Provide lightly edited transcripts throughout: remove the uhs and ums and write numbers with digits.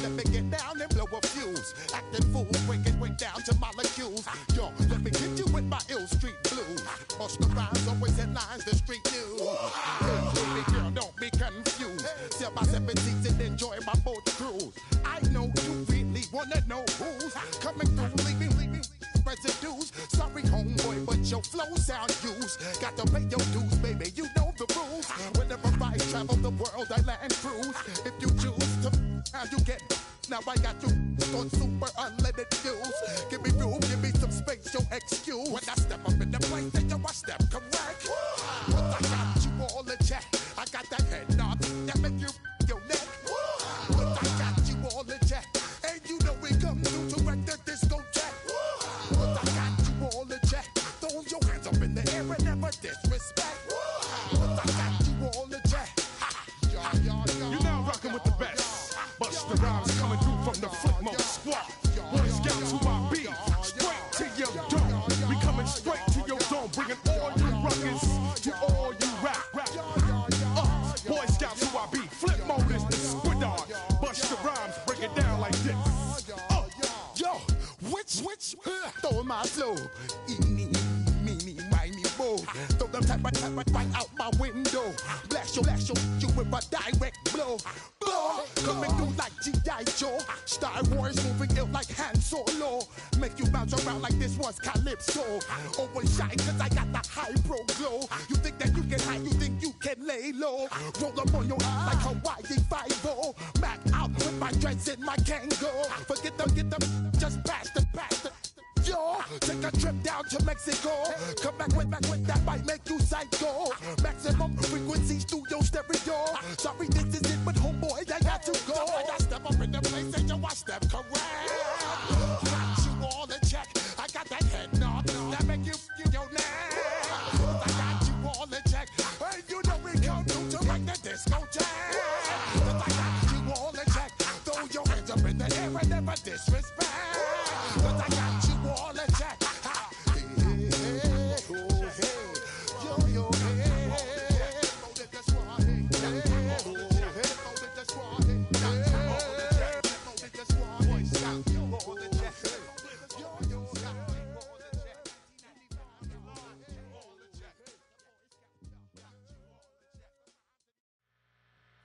let me get down and blow a fuse. Acting fool, break down to molecules. Yo, let me get you with my ill street blues. Bust the rhymes, always headlines, the street news. Hey, baby girl, don't be confused. Sell my 17s and enjoy my boat cruise. I know you really wanna know who's coming through, leaving residues. Sorry, homeboy, but your flow sound used. Got to pay your dues, baby, you know the rules. Whenever I travel the world, I land cruise. If you choose to, how you get. Now I got you on super unleaded views. Give me room, give me some space, your excuse. When I step up in the place, then you I step correct. But I got you all in check. I got that head nod that make you your neck. But I got you all in check. And you know we come through to wreck the discotheque. But I got you all in check. Throw your hands up in the air and never disrespect. But I got you all in check. You're now rocking with the best. Bust the rhymes coming through from the Flipmode squad. Boy Scouts who I be, straight to your dome. We coming straight to your dome, bringing all you ruckus to all you rap. Boy Scouts who I be, Flipmode is the squid dog. Bust the rhymes, break it down like this. Yo, which, throw my flow. Eeny, meeny, miny, mo. Throw them type right out my window. Blast you with a direct blow. Coming through like G.I. Joe. Star Wars moving ill like Han Solo. Make you bounce around like this was Calypso. Always shine cause I got the high pro glow. You think that you can hide, you think you can lay low. Roll up on your eye like Hawaii 5-0. Back out with my dreads in my Kango. Forget them, just pass the. Yo, take a trip down to Mexico. Come back with that might make you psycho. Maximum frequencies through your stereo. Sorry, this is it, but homeboy, I got to go. So when I step up in the place and you I step correct. Got you all in check. I got that head nod that make you your neck. I got you all in check. And you know we come through to make the discotheque. I got you all in check. Throw your hands up in the air and never disrespect. Cause I got you all in check. Hey, yo, yo, hey.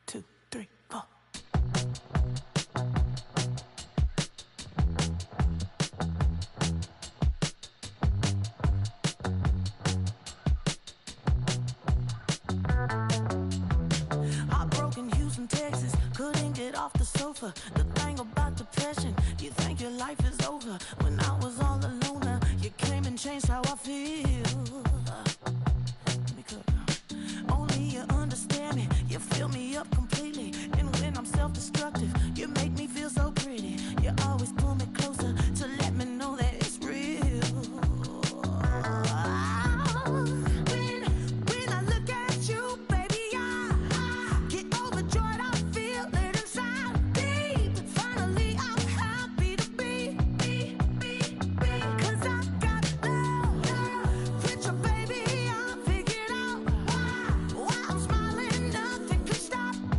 Two, three, four. Texas, couldn't get off the sofa. The thing about depression, you think your life is over. When I was all alone, you came and changed how I feel. Let me cook now. Only you understand me, you fill me up completely. And when I'm self-destructive, you make me feel so pretty. You always pull me closer to let me know that it's real. Stop.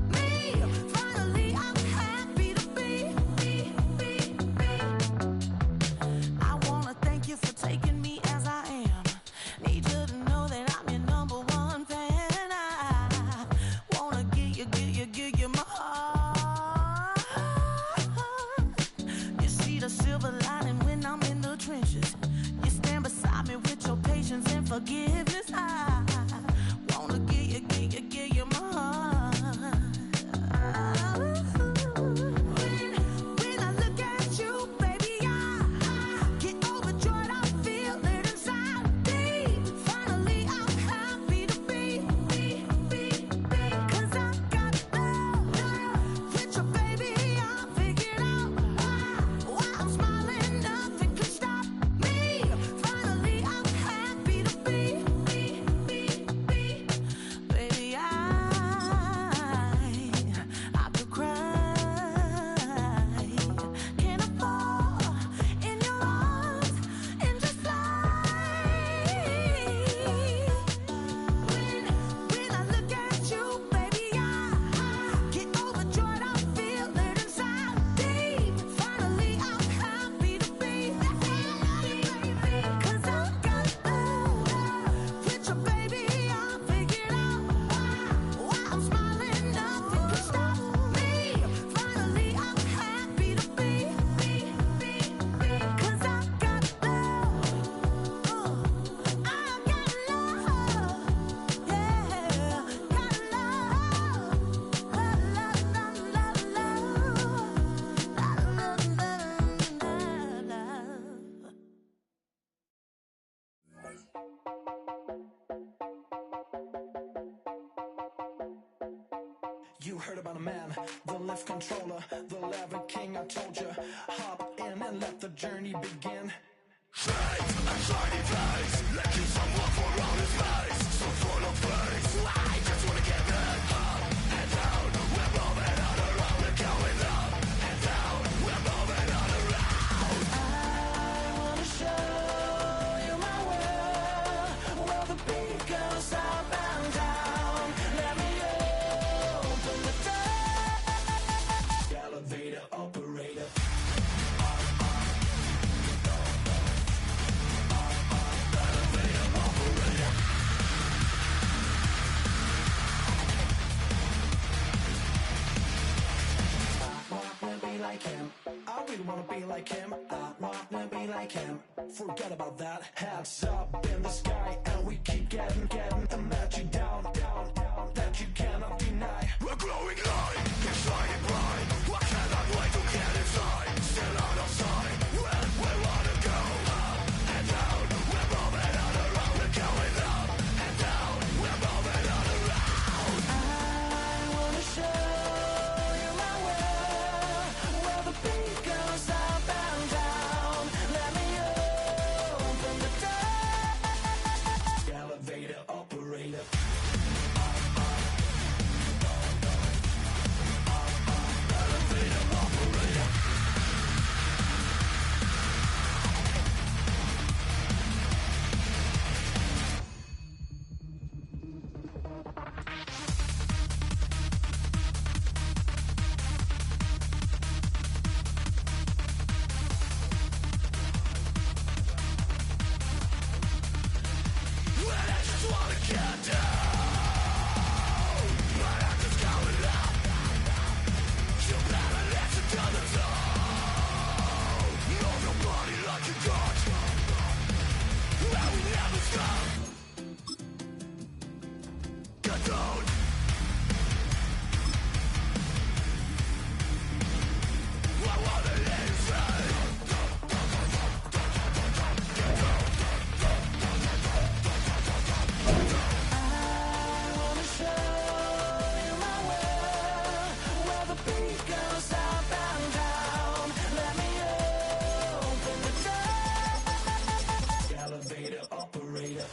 You heard about a man, the lift controller, the lever king, I told you. Hop in and let the journey begin. Straight and shiny place, let you someone for all his face. So full of face, I just wanna get it up and down. We're moving on around, we're going up and down. We're moving on around. I wanna show you my world, where the beat goes up and down. Let me open the door. Elevator operator. Like him, I really wanna be like him. I wanna be like him. Forget about that. Hats up in the sky, and we keep getting, and let you down, that you cannot deny. We're glowing light, get shining bright. I cannot wait to get inside. Still out of sight, when we wanna go up and down. We're moving on around, we're going up and down. We're moving on around. I wanna show you my world, where the beat goes up and down. Let me open the door. Elevator operator. When I just wanna get down, but I'm just going up. You better listen to the sound. Move your body like you got, and we never stop. Get down. I wanna let you say. I wanna show you my world, where the beat goes up and down. Let me open the door. Elevator operator.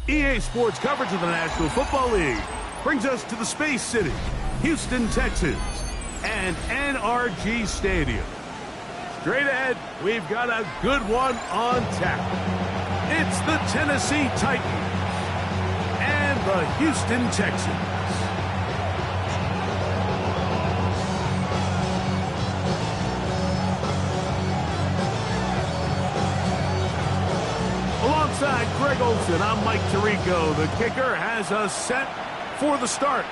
EA Sports coverage of the National Football League brings us to the Space City, Houston, Texas, and NRG Stadium. Straight ahead, we've got a good one on tap. It's the Tennessee Titans and the Houston Texans. Alongside Greg Olson, I'm Mike Tirico. The kicker has us set for the start.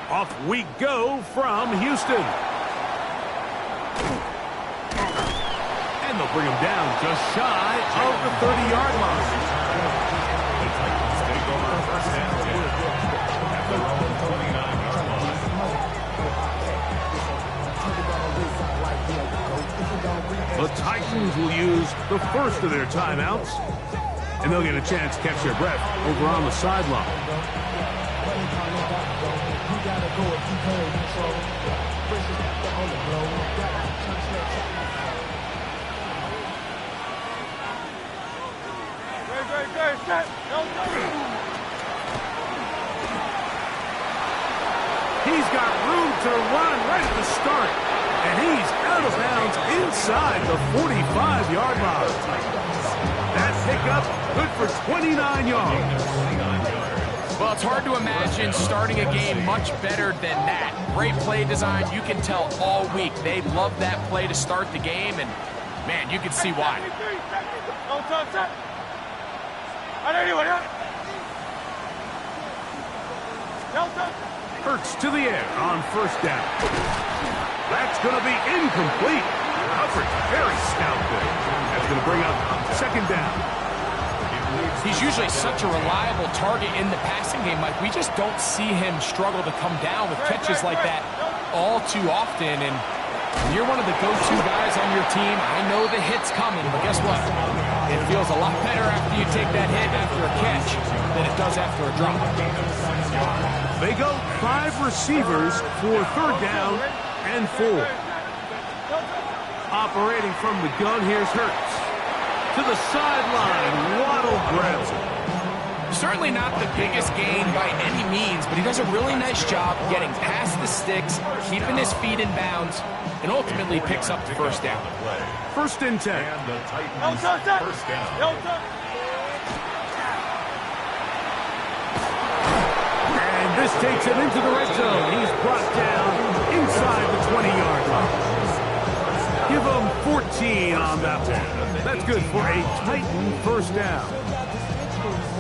Off we go from Houston. And they'll bring him down just shy of the 30-yard line. The Titans will use the first of their timeouts, and they'll get a chance to catch their breath over on the sideline. He's got room to run right at the start, and he's out of bounds inside the 45-yard line. That pickup good for 29 yards. Well, it's hard to imagine starting a game much better than that. Great play design. You can tell all week they love that play to start the game, and, man, you can see why. Hurts to the air on first down. That's going to be incomplete. Coverage very stout there. That's going to bring up second down. He's usually such a reliable target in the passing game, Mike. We just don't see him struggle to come down with catches like that all too often. And when you're one of the go-to guys on your team, I know the hit's coming, but guess what? It feels a lot better after you take that hit after a catch than it does after a drop. They go 5 receivers for third down and 4. Operating from the gun, here's Hurts. To the sideline, Waddle grabs it. Certainly not the biggest gain by any means, but he does a really nice job getting past the sticks, keeping his feet in bounds, and ultimately picks up the first down. First and 10. And the Titans first down. And this takes him into the red zone. He's brought down inside the 20-yard line. Give him 14 on that one. That's good for a Titan first down.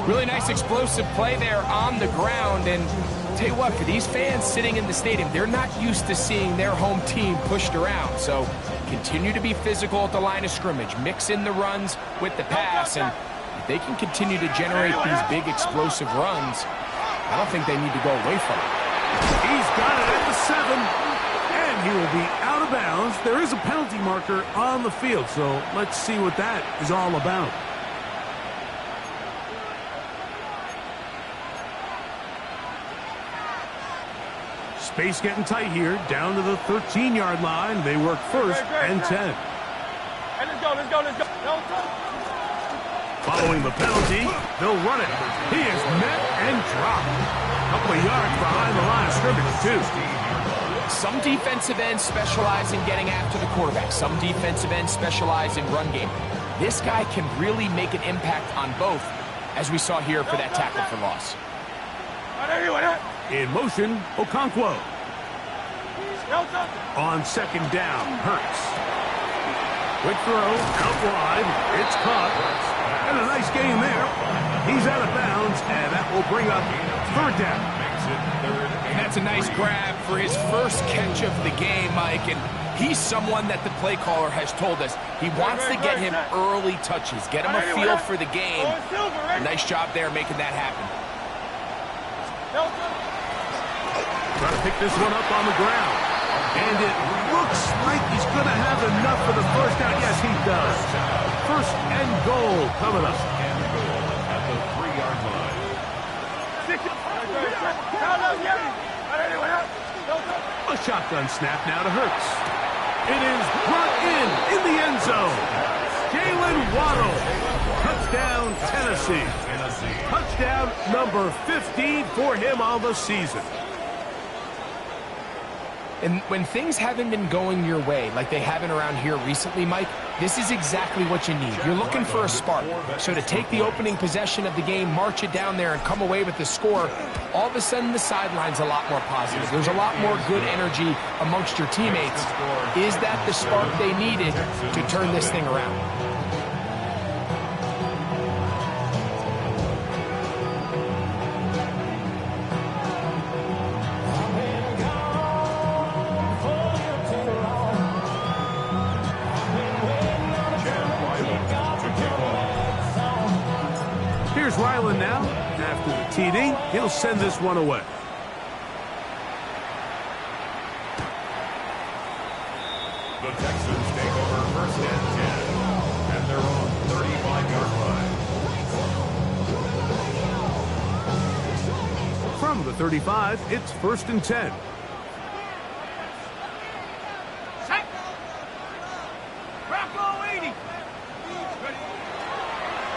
Really nice explosive play there on the ground. And I'll tell you what, for these fans sitting in the stadium, they're not used to seeing their home team pushed around. So continue to be physical at the line of scrimmage. Mix in the runs with the pass. And if they can continue to generate these big explosive runs, I don't think they need to go away from it. He's got it at the 7. And he will be out of bounds. There is a penalty marker on the field, so let's see what that is all about. Space getting tight here, down to the 13-yard line. They work first and 10. Hey, let's go. Following the penalty, they'll run it. He is met and dropped. A couple of yards behind the line of scrimmage, too. Some defensive ends specialize in getting after the quarterback. Some defensive ends specialize in run game. This guy can really make an impact on both, as we saw here for that tackle for loss. In motion, Okonkwo. On second down, Hurts. Quick throw, out wide. It's caught. And a nice game there. He's out of bounds, and that will bring up third down. That's a nice grab for his first catch of the game, Mike. And he's someone that the play caller has told us he wants to get him early touches, get him a feel for the game. Nice job there making that happen. Trying to pick this one up on the ground. And it looks like he's going to have enough for the first down. Yes, he does. First and goal coming up. At the 3-yard line. A shotgun snap now to Hurts. It is brought in the end zone. Jalen Waddle. Touchdown, Tennessee. Touchdown number 15 for him on the season. And when things haven't been going your way like they haven't around here recently, Mike, this is exactly what you need. You're looking for a spark. So to take the opening possession of the game, march it down there, and come away with the score, all of a sudden the sideline's a lot more positive. There's a lot more good energy amongst your teammates. Is that the spark they needed to turn this thing around? Here's Ryland now. After the TD, he'll send this one away. The Texans take over first and 10 at their own 35-yard line. From the 35, it's first and 10.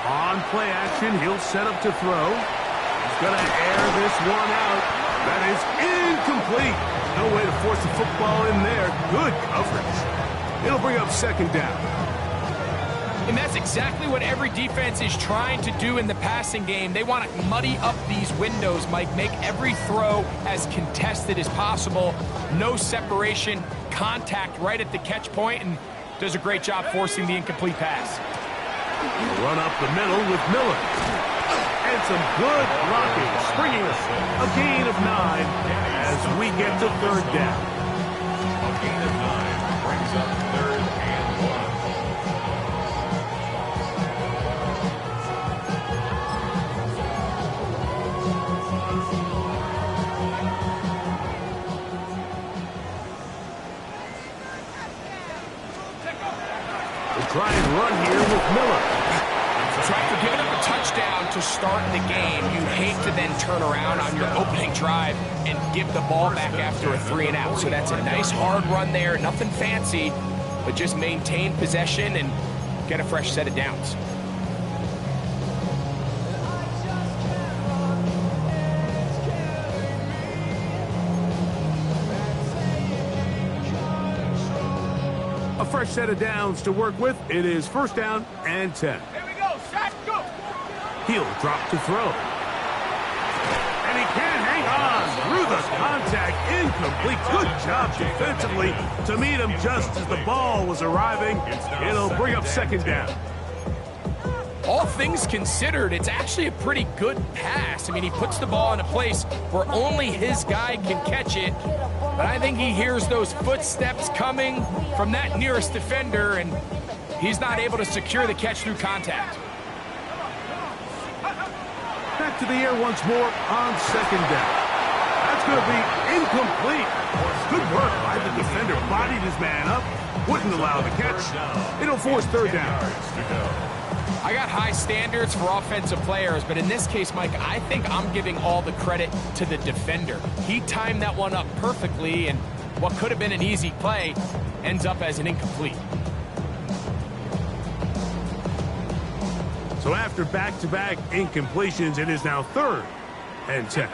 On play action, he'll set up to throw. He's going to air this one out. That is incomplete. No way to force the football in there. Good coverage. It'll bring up second down. And that's exactly what every defense is trying to do in the passing game. They want to muddy up these windows, Mike, make every throw as contested as possible. No separation, contact right at the catch point, and does a great job forcing the incomplete pass. Run up the middle with Miller. And some good blocking. Springing a gain of 9 as as we get to third down. A gain of 9 brings up 3rd and 1. We'll try and run here with Miller. So after giving up a touchdown to start the game, you hate to then turn around on your opening drive and give the ball back after a 3-and-out. So that's a nice hard run there, nothing fancy, but just maintain possession and get a fresh set of downs. A fresh set of downs to work with. It is 1st down and 10. Here we go, shot, go. He'll drop to throw. And he can't hang on through the contact. Incomplete. Good job defensively to meet him just as the ball was arriving. It'll bring up 2nd down. All things considered, it's actually a pretty good pass. I mean, he puts the ball in a place where only his guy can catch it. But I think he hears those footsteps coming from that nearest defender, and he's not able to secure the catch through contact. Back to the air once more on 2nd down. That's going to be incomplete. Good work by the defender. Bodied his man up. Wouldn't allow the catch. It'll force 3rd down. I got high standards for offensive players, but in this case, Mike, I think I'm giving all the credit to the defender. He timed that one up perfectly, and what could have been an easy play ends up as an incomplete. So after back-to-back incompletions, it is now 3rd and 10.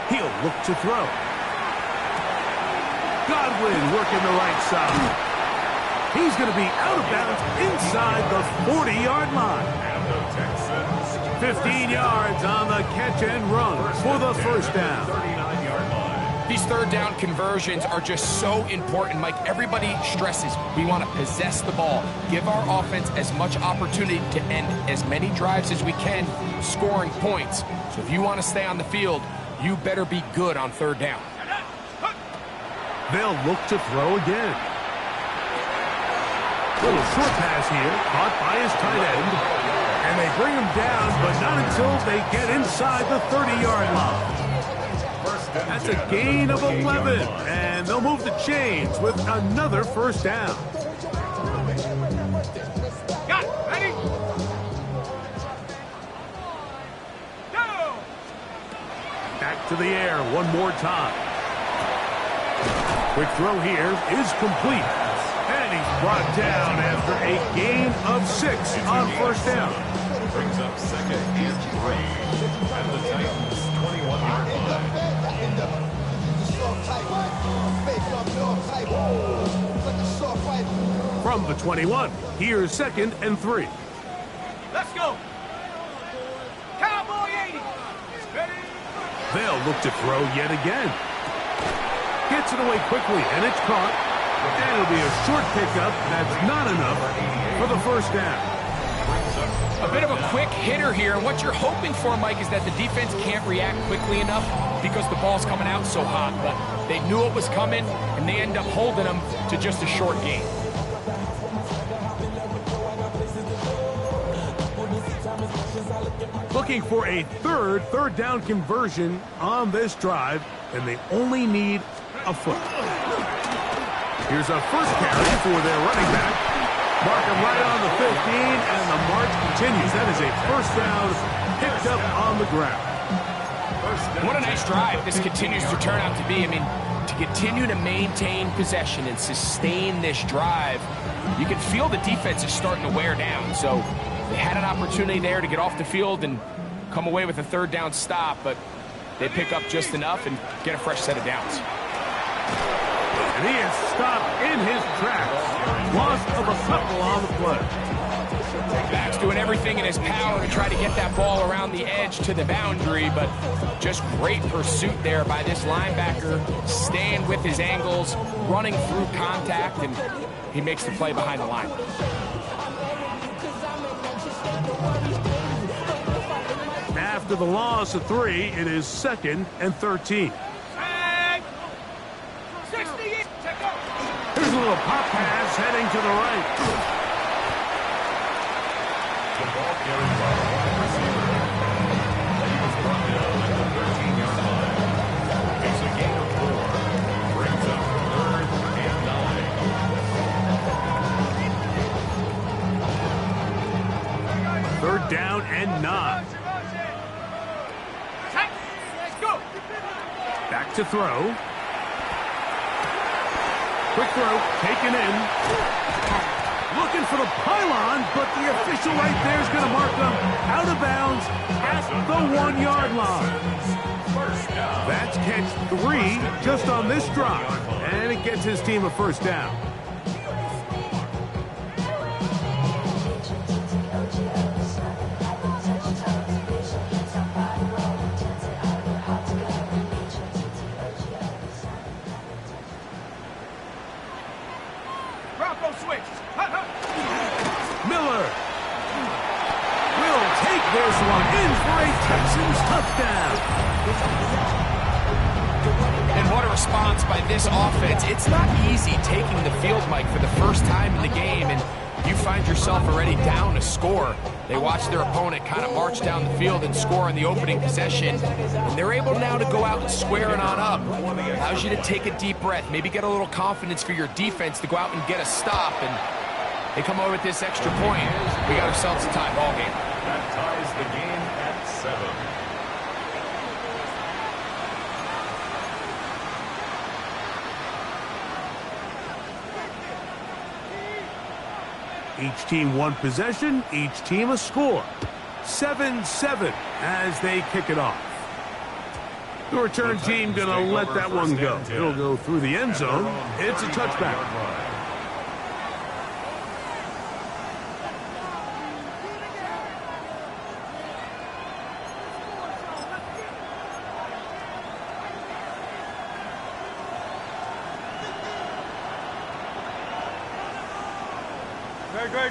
He'll look to throw. Godwin working the right side. He's going to be out of bounds inside the 40-yard line. 15 yards on the catch and run for the 1st down. These 3rd down conversions are just so important, Mike. Everybody stresses we want to possess the ball, give our offense as much opportunity to end as many drives as we can, scoring points. So if you want to stay on the field, you better be good on 3rd down. They'll look to throw again. Little short pass here, caught by his tight end. And they bring him down, but not until they get inside the 30-yard line. That's a gain of 11, and they'll move the chains with another 1st down. Got it, ready? Go! Back to the air one more time. Quick throw here is complete. And he's brought down after a gain of 6 on 1st down. Brings up 2nd and 3 at the Titans' 21-yard line. From the 21, here's 2nd and 3. Let's go. Cowboy 80. Ready? They'll look to throw yet again. Gets it away quickly, and it's caught. And it'll be a short pickup. That's not enough for the 1st down. A bit of a quick hitter here. What you're hoping for, Mike, is that the defense can't react quickly enough because the ball's coming out so hot. But they knew it was coming, and they end up holding them to just a short gain. Looking for a 3rd down conversion on this drive, and they only need a foot. Here's a 1st carry for their running back. Mark him right on the 15, and the march continues. That is a 1st down picked up on the ground. What a nice drive this continues to turn out to be. I mean, to continue to maintain possession and sustain this drive, you can feel the defense is starting to wear down. So they had an opportunity there to get off the field and come away with a 3rd down stop, but they pick up just enough and get a fresh set of downs. And he is stopped in his tracks. Loss of a couple on the play. Back's doing everything in his power to try to get that ball around the edge to the boundary, but just great pursuit there by this linebacker, staying with his angles, running through contact, and he makes the play behind the line. After the loss of 3, it is 2nd and 13. And 60. Here's a little pop pass heading to the right. The ball carried by the wide receiver. He was brought down at the 13-yard line. It's a gain of 4. Brings up 3rd and 9. 3rd down and 9. Let's go. Back to throw. Quick throw, taken in. Looking for the pylon, but the official right there is going to mark them out of bounds at the 1-yard line. That's catch 3 just on this drive, and it gets his team a 1st down. Bronco switch. Miller will take this one in for a Texans touchdown. And what a response by this offense. It's not easy taking the field, Mike, for the first time in the game, and you find yourself already down a score. They watch their opponent kind of march down the field and score on the opening possession, and they're able now to go out and square it on up. Allows you to take a deep breath, maybe get a little confidence for your defense to go out and get a stop, and they come over with this extra point. We got ourselves a tie ball game. That ties the game at 7. Each team one possession, each team a score. 7-7 as they kick it off. The return team going to let that one go. It'll go through the end zone. It's a touchback.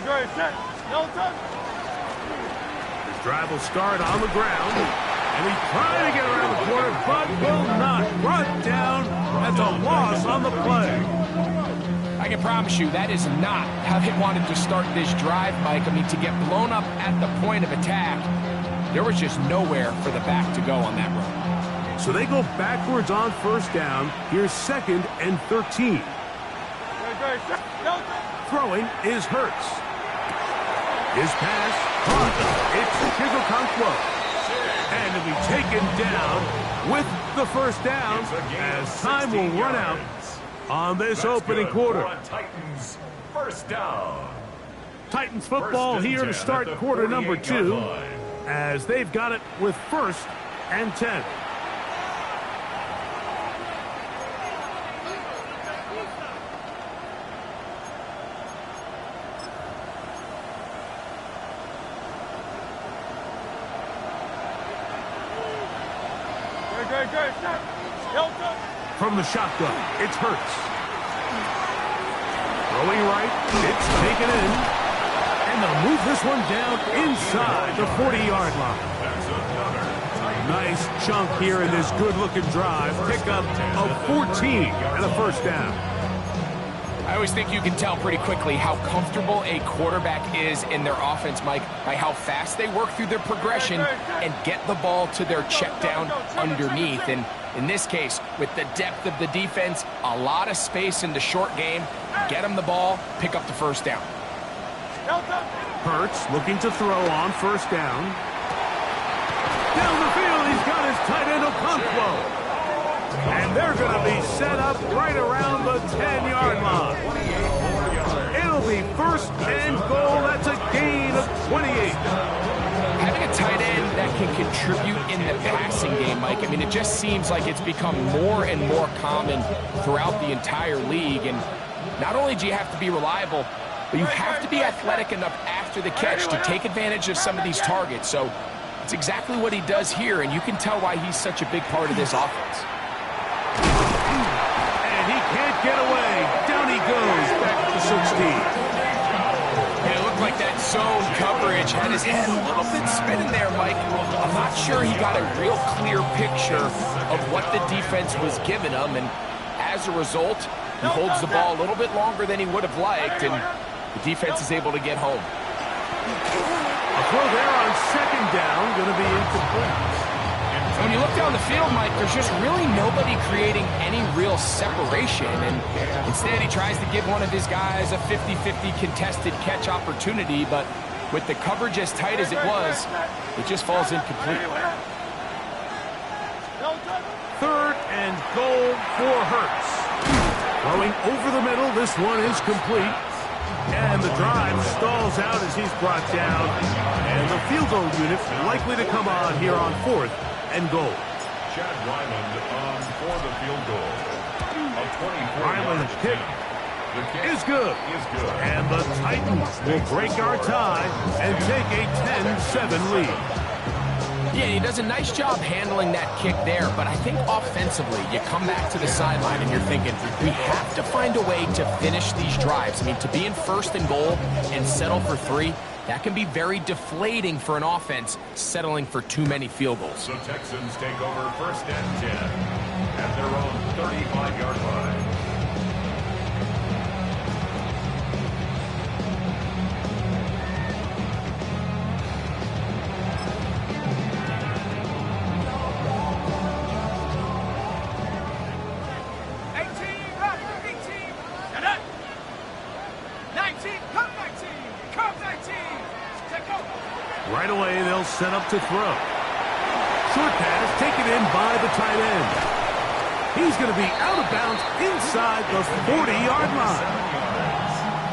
Great. Set. Hilton. His drive will start on the ground. And he's trying to get around the corner, but will not. Brought down. That's a loss on the play. I can promise you that is not how they wanted to start this drive, Mike. I mean, to get blown up at the point of attack, there was just nowhere for the back to go on that run. So they go backwards on 1st down. Here's 2nd and 13. Throwing is Hurts. His pass caught. It's Chigokonkwo. And to be taken down with the 1st down as time will run out on this opening quarter. Titans, 1st down. Titans football here to start quarter number 2 as they've got it with 1st and 10. From the shotgun, it's Hurts. Throwing right, it's taken in. And they'll move this one down inside the 40-yard line. Nice chunk here in this good-looking drive. Pick up of 14 and a 1st down. I always think you can tell pretty quickly how comfortable a quarterback is in their offense, Mike, by how fast they work through their progression and get the ball to their check down underneath. And in this case, with the depth of the defense, a lot of space in the short game, get them the ball, pick up the 1st down. Hurts looking to throw on 1st down. Down the field, he's got his tight end Okonkwo. And they're going to be set up right around the 10-yard line. It'll be 1st and goal. That's a gain of 28. Having a tight end that can contribute in the passing game, Mike, I mean, it just seems like it's become more and more common throughout the entire league. And not only do you have to be reliable, but you have to be athletic enough after the catch to take advantage of some of these targets. So it's exactly what he does here, and you can tell why he's such a big part of this offense. And he can't get away. Down he goes, back to 16. Yeah, it looked like that zone coverage had his head a little bit spinning there, Mike. I'm not sure he got a real clear picture of what the defense was giving him, and as a result, he holds the ball a little bit longer than he would have liked, and the defense is able to get home. A throw there on second down, going to be incomplete. When you look down the field, Mike, there's just really nobody creating any real separation, and instead he tries to give one of his guys a 50-50 contested catch opportunity, but with the coverage as tight as it was, it just falls incomplete. Third and goal for Hurts. Throwing over the middle, this one is complete. And the drive stalls out as he's brought down. And the field goal unit likely to come on here on fourth and goal. Chad Ryland on for the field goal. Ryland's kick is good. And the Titans will break our tie and take a 10-7 lead. Yeah, he does a nice job handling that kick there, but I think offensively, you come back to the sideline and you're thinking, we have to find a way to finish these drives. I mean, to be in first and goal and settle for 3, that can be very deflating for an offense settling for too many field goals. The Texans take over first and 10 at their own 35-yard line. Right away, they'll set up to throw. Short pass taken in by the tight end. He's going to be out of bounds inside the 40-yard line.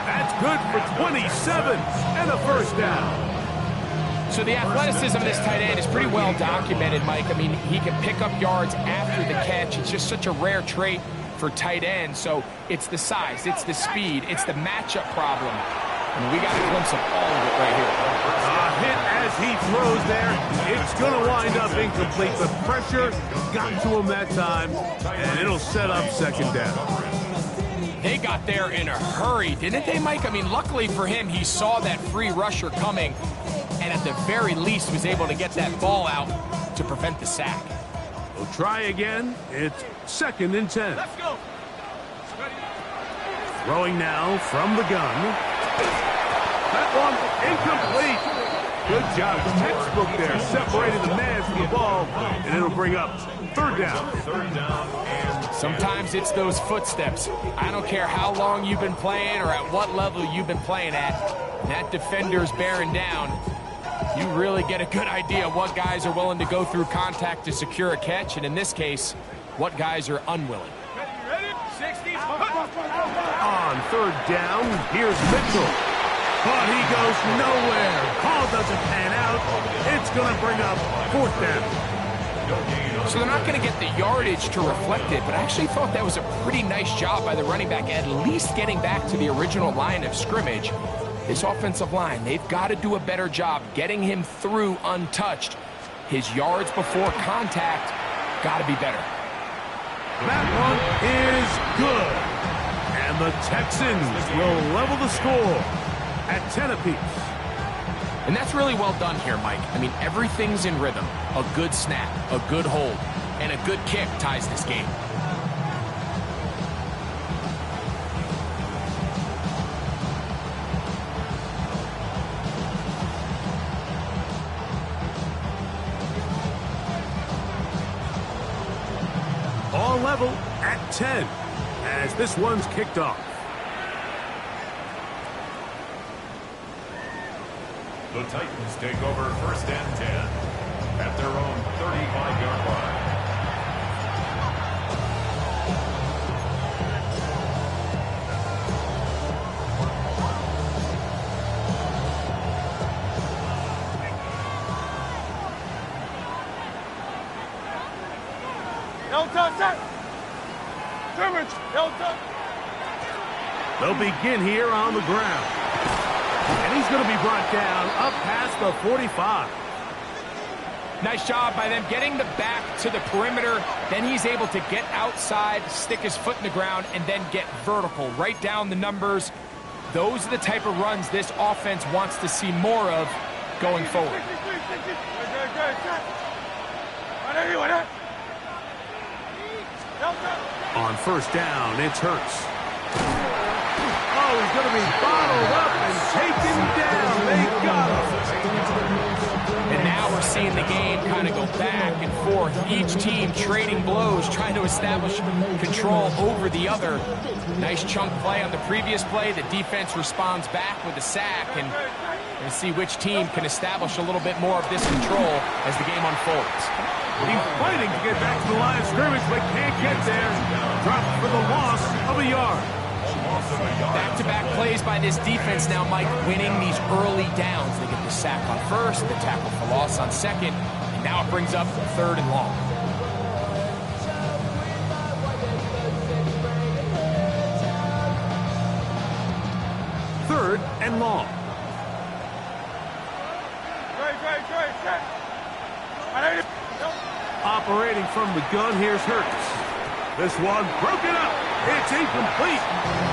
That's good for 27 and a first down. So the athleticism of this tight end is pretty well documented, Mike. I mean, he can pick up yards after the catch. It's just such a rare trait for tight ends. So it's the size, it's the speed, it's the matchup problem. And we got a glimpse of all of it right here. A hit as he throws there. It's going to wind up incomplete. The pressure got to him that time, and it'll set up second down. They got there in a hurry, didn't they, Mike? I mean, luckily for him, he saw that free rusher coming, and at the very least was able to get that ball out to prevent the sack. We'll try again. It's second and 10. Let's go. Throwing now from the gun. That one incomplete. Good job. Textbook there, separating the man from the ball, and it'll bring up third down. Sometimes it's those footsteps. I don't care how long you've been playing or at what level you've been playing at. That defender's bearing down. You really get a good idea of what guys are willing to go through contact to secure a catch, and in this case, what guys are unwilling. Ready? 60. On third down, here's Mitchell. But he goes nowhere. Ball doesn't pan out. It's going to bring up fourth down. So they're not going to get the yardage to reflect it, but I actually thought that was a pretty nice job by the running back, at least getting back to the original line of scrimmage. This offensive line, they've got to do a better job getting him through untouched. His yards before contact got to be better. That one is good. And the Texans will level the score at 10 apiece. And that's really well done here, Mike. I mean, everything's in rhythm. A good snap, a good hold, and a good kick ties this game. All level at 10 as this one's kicked off. The Titans take over first and 10 at their own 35-yard line. They'll begin here on the ground. And he's going to be brought down up past the 45. Nice job by them getting the back to the perimeter. Then he's able to get outside, stick his foot in the ground, and then get vertical. Right down the numbers. Those are the type of runs this offense wants to see more of. going forward. On first down, it's Hurts. Oh, he's going to be bottled up and taken down. They got him. And now we're seeing the game kind of go back and forth. Each team trading blows, trying to establish control over the other. Nice chunk play on the previous play. The defense responds back with a sack, and we'll see which team can establish a little bit more of this control as the game unfolds. He's fighting to get back to the line of scrimmage, but can't get there. Dropped for the loss of a yard. Back-to-back plays by this defense now, Mike, winning these early downs. They get the sack on first, the tackle for loss on second, and now it brings up third and long. Third and long. Operating from the gun, here's Hurts. This one broken up. It's incomplete.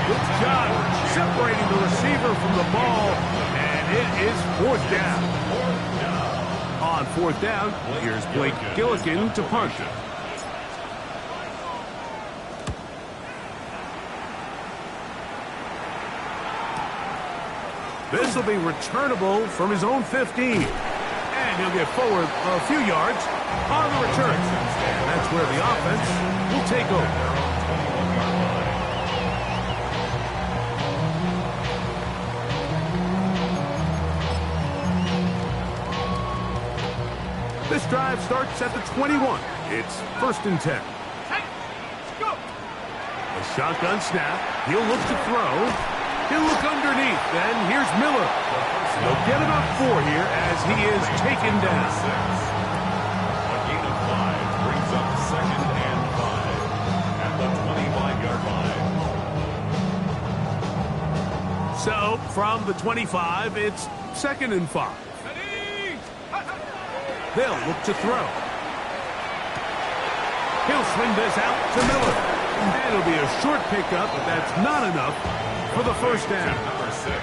Good job separating the receiver from the ball, and it is fourth down. On fourth down, here's Blake Gillikin to punt. This will be returnable from his own 15. And he'll get forward a few yards on the return. And that's where the offense will take over. This drive starts at the 21. It's first and 10. A shotgun snap. He'll look to throw. He'll look underneath, and here's Miller. He'll get about 4 here as he is taken down. A gain of 5 brings up second and 5 at the 25-yard line. So, from the 25, it's second and 5. They'll look to throw. He'll swing this out to Miller. And it'll be a short pickup, but that's not enough for the first down. Number 6.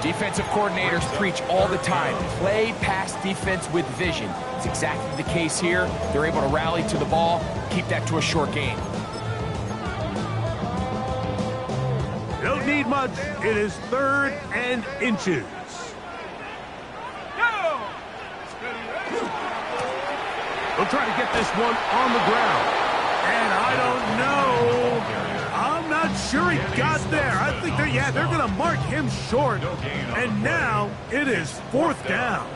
Defensive coordinators preach all the time, play pass defense with vision. It's exactly the case here. They're able to rally to the ball, keep that to a short game. Don't need much. It is third and inches. They'll try to get this one on the ground. And I don't know. I'm not sure he got there. I think they're going to mark him short. And now it is fourth down.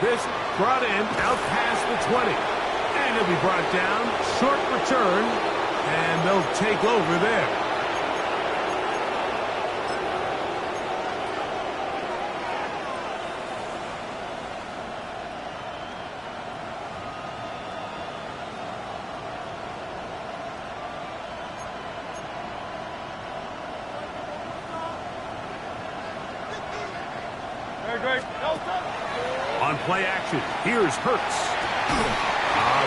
This brought in out past the 20. And he'll be brought down. Short return. And they'll take over there. On play action, here's Hurts.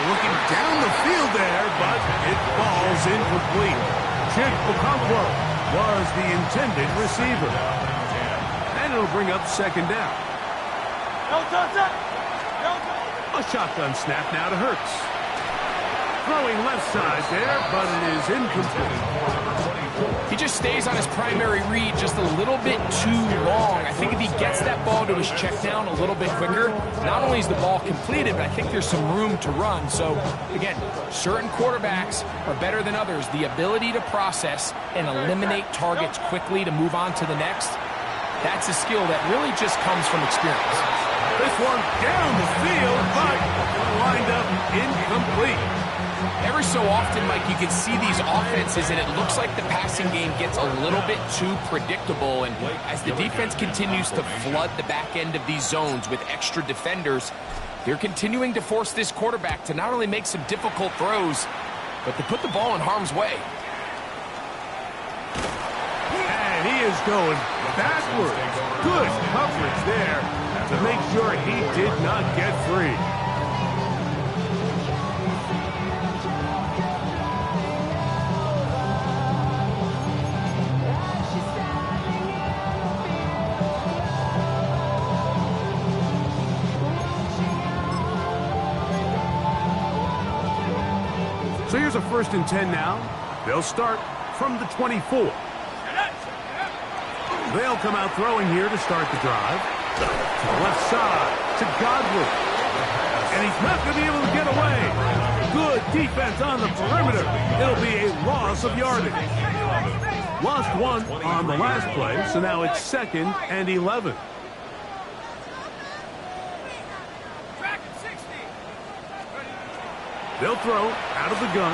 Looking down the field there, but it falls incomplete. Chig Okonkwo was the intended receiver. And it'll bring up second down. A shotgun snap now to Hurts. Throwing left side there, but it is incomplete. He just stays on his primary read just a little bit too long. I think if he gets that ball to his check down a little bit quicker, not only is the ball completed, but I think there's some room to run. So, again, certain quarterbacks are better than others. The ability to process and eliminate targets quickly to move on to the next, that's a skill that really just comes from experience. This one down the field, but lined up incomplete. Every so often, Mike, you can see these offenses, and it looks like the passing game gets a little bit too predictable. And as the defense continues to flood the back end of these zones with extra defenders, they're continuing to force this quarterback to not only make some difficult throws, but to put the ball in harm's way. And he is going backwards. Good coverage there to make sure he did not get free. So here's a 1st and 10 now. They'll start from the 24. They'll come out throwing here to start the drive. To the left side to Godwin. And he's not going to be able to get away. Good defense on the perimeter. It'll be a loss of yardage. Lost 1 on the last play, so now it's 2nd and 11. They'll throw out of the gun.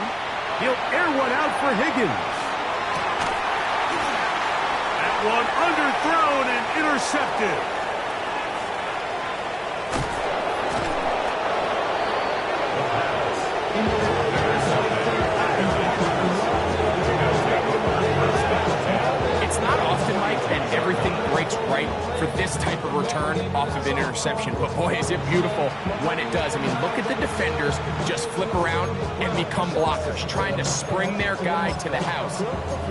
He'll air one out for Higgins. That one underthrown and intercepted. It's not often, Mike, and everything breaks right for this type of return off of an interception. But boy, is it beautiful when it does. I mean, look at the defenders just flip around and become blockers, trying to spring their guy to the house.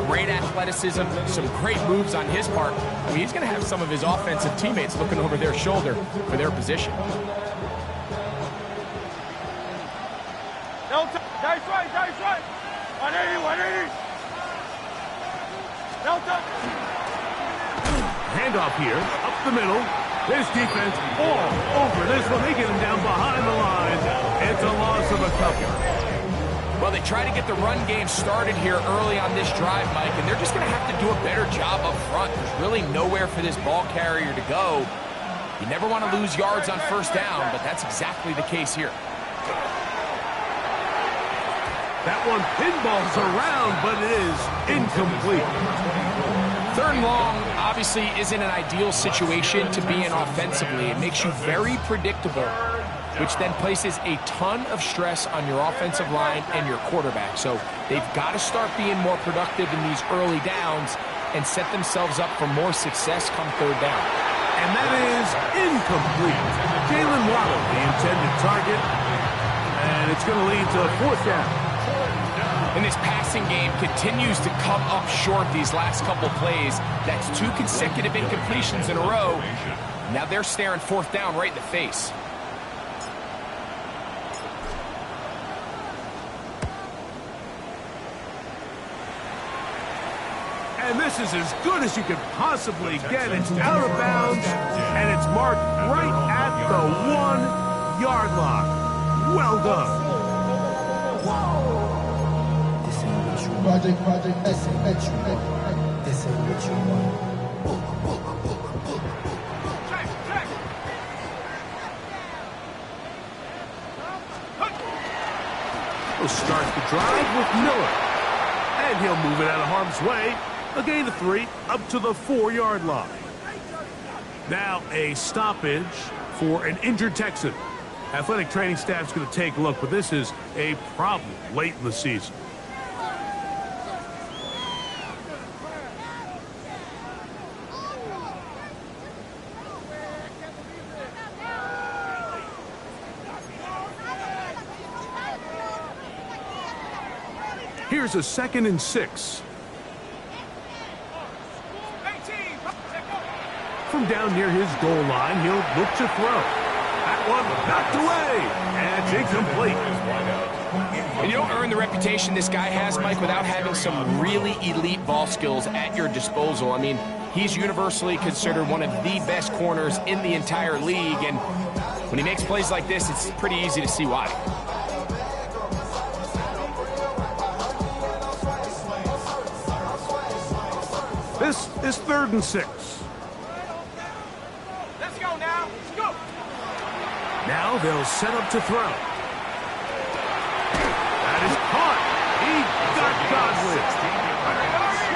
Great athleticism, some great moves on his part. I mean, he's going to have some of his offensive teammates looking over their shoulder for their position. Dice right. 180. Delta. Handoff here, up the middle. This defense all over this one. They get him down behind the line. It's a loss of a couple. Well, they try to get the run game started here early on this drive, Mike, and they're just going to have to do a better job up front. There's really nowhere for this ball carrier to go. You never want to lose yards on 1st down, but that's exactly the case here. That one pinballs around, but it is incomplete. 3rd and long obviously isn't an ideal situation to be in offensively. It makes you very predictable, which then places a ton of stress on your offensive line and your quarterback. So they've got to start being more productive in these early downs and set themselves up for more success come 3rd down. And that is incomplete. Jalen Waddle, the intended target, and it's going to lead to a 4th down. And this passing game continues to come up short these last couple plays. That's 2 consecutive incompletions in a row. Now they're staring 4th down right in the face. And this is as good as you could possibly get. It's out of bounds, and it's marked right at the 1-yard line. Well done. Project, this ain't what you want. He'll start the drive with Miller. And he'll move it out of harm's way. A gain of 3 up to the 4-yard line. Now a stoppage for an injured Texan. Athletic training staff's going to take a look, but this is a problem late in the season. Here's a 2nd and 6. From down near his goal line, he'll look to throw. That one knocked away, and it's incomplete. And you don't earn the reputation this guy has, Mike, without having some really elite ball skills at your disposal. I mean, he's universally considered one of the best corners in the entire league, and when he makes plays like this, it's pretty easy to see why. This is 3rd and 6. Let's go now. Let's go. Now they'll set up to throw. That is caught. He got Godwin.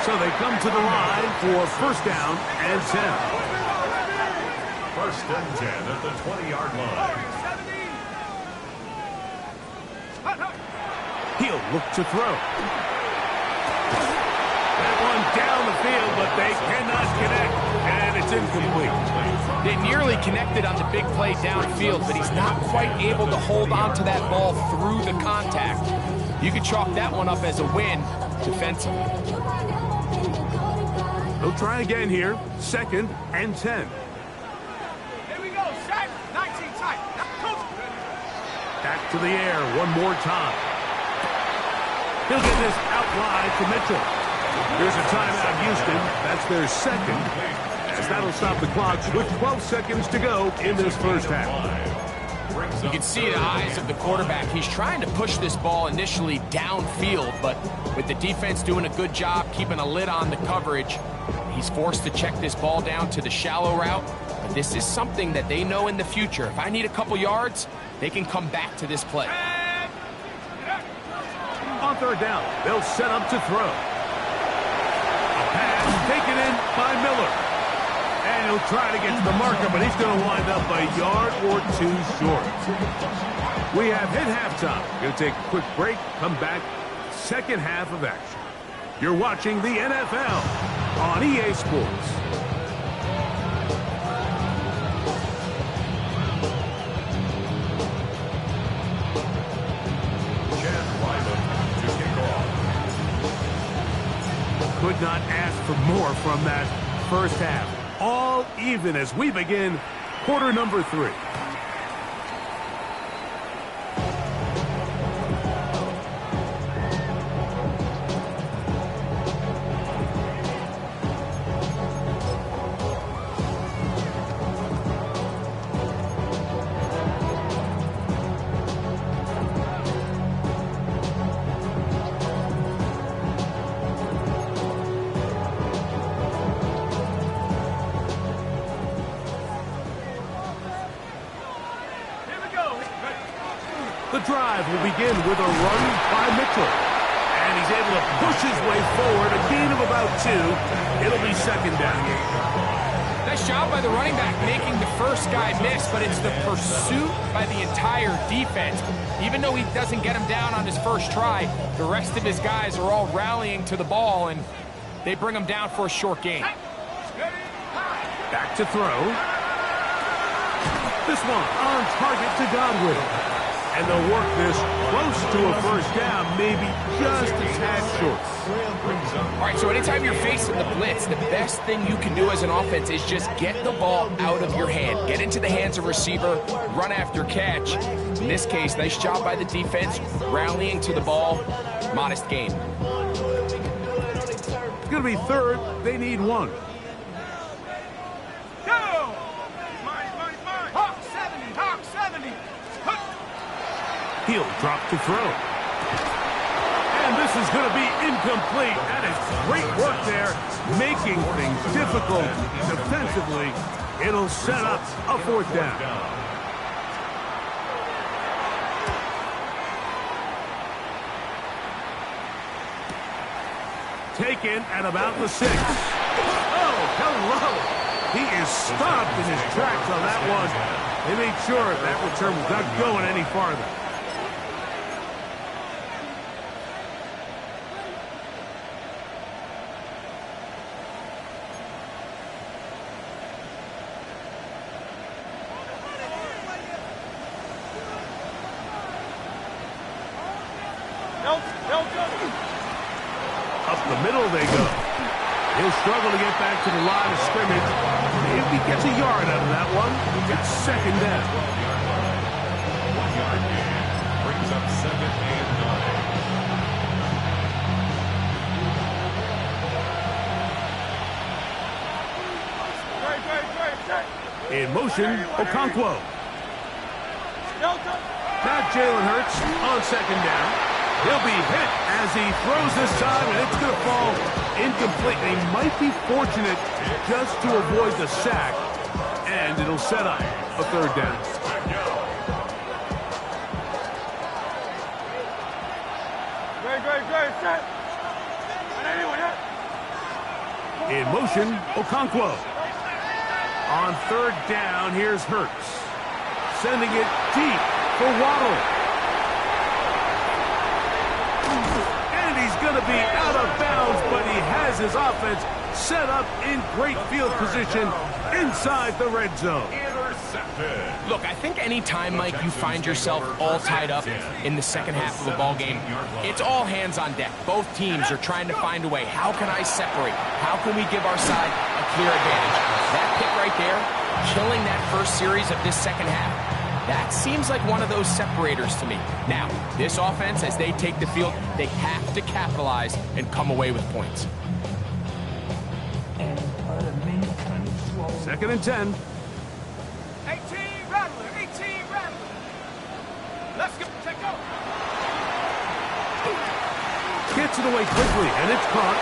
So they come to the line for 1st down and 10. 1st and 10 at the 20-yard line. He'll look to throw. That one down the field, but they cannot connect, and it's incomplete. They nearly connected on the big play downfield, but he's not quite able to hold on to that ball through the contact. You could chalk that one up as a win defensively. They'll try again here, 2nd and 10. Here we go, set, 19 tight. Back to the air one more time. He'll get this out wide to Mitchell. Here's a timeout, Houston. That's their second, as that'll stop the clock with 12 seconds to go in this first half. You can see the eyes of the quarterback. He's trying to push this ball initially downfield, but with the defense doing a good job keeping a lid on the coverage, he's forced to check this ball down to the shallow route. But this is something that they know in the future. If I need a couple yards, they can come back to this play. On third down, they'll set up to throw. A pass taken in by Miller. And he'll try to get to the marker, but he's going to wind up a yard or two short. We have hit halftime. Going to take a quick break, come back, second half of action. You're watching the NFL on EA Sports. Could not ask for more from that first half. All even as we begin quarter number 3. The drive will begin with a run by Mitchell. And he's able to push his way forward, a gain of about 2. It'll be second down. Nice job by the running back making the first guy miss, but it's the pursuit by the entire defense. Even though he doesn't get him down on his first try, the rest of his guys are all rallying to the ball, and they bring him down for a short gain. Back to throw. This one on target to Godwin. And they'll work this close to a first down, maybe just a tad short. All right, so anytime you're facing the blitz, the best thing you can do as an offense is just get the ball out of your hand. Get into the hands of receiver, run after catch. In this case, nice job by the defense, rallying to the ball. Modest gain. It's going to be third. They need 1. Go! Mine. Hawk 70. He'll drop to throw. And this is going to be incomplete. That is great work there, making things difficult defensively. It'll set up a fourth down. Taken at about the 6. Oh, hello. He is stopped in his tracks on that one. They made sure that return was not going any farther. Up the middle they go. He'll struggle to get back to the line of scrimmage. If he gets a yard out of that one, it's second down. 1 yard gain brings up 2nd and 9. In motion, Okonkwo. Now Jalen Hurts on second down. He'll be hit as he throws this time, and it's going to fall incomplete. They might be fortunate just to avoid the sack, and it'll set up a third down. Set. In motion, Okonkwo. On third down, here's Hurts. Sending it deep for Waddle. And he's going to be out of bounds, but he has his offense set up in great field position inside the red zone. Look, I think any time, Mike, you find yourself all tied up in the second half of a ball game, it's all hands on deck. Both teams are trying to find a way. How can I separate? How can we give our side a clear advantage? That pick right there, killing that first series of this second half. That seems like one of those separators to me. Now, this offense, as they take the field, they have to capitalize and come away with points. 2nd and 10. 18 Rattler, 18 Rattler. Let's go, take go. Gets it away quickly, and it's caught.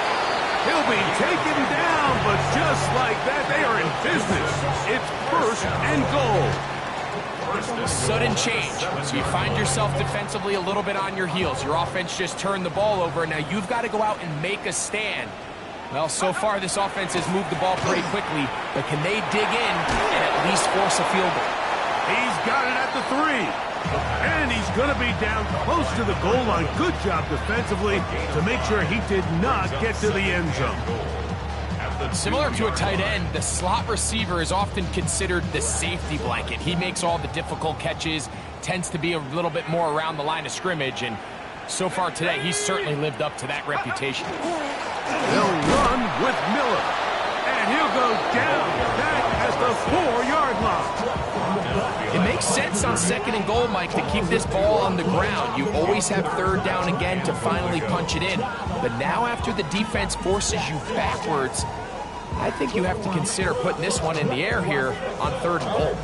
He'll be taken down, but just like that, they are in business. It's 1st and goal. Sudden change. So you find yourself defensively a little bit on your heels. Your offense just turned the ball over. Now you've got to go out and make a stand. Well, so far this offense has moved the ball pretty quickly, but can they dig in and at least force a field goal? He's got it at the 3. And he's going to be down close to the goal line. Good job defensively to make sure he did not get to the end zone. Similar to a tight end, the slot receiver is often considered the safety blanket. He makes all the difficult catches, tends to be a little bit more around the line of scrimmage, and so far today, he's certainly lived up to that reputation. They'll run with Miller, and he'll go down back at the 4-yard line. It makes sense on 2nd and goal, Mike, to keep this ball on the ground. You always have 3rd down again to finally punch it in. But now after the defense forces you backwards, I think you have to consider putting this one in the air here on 3rd and goal.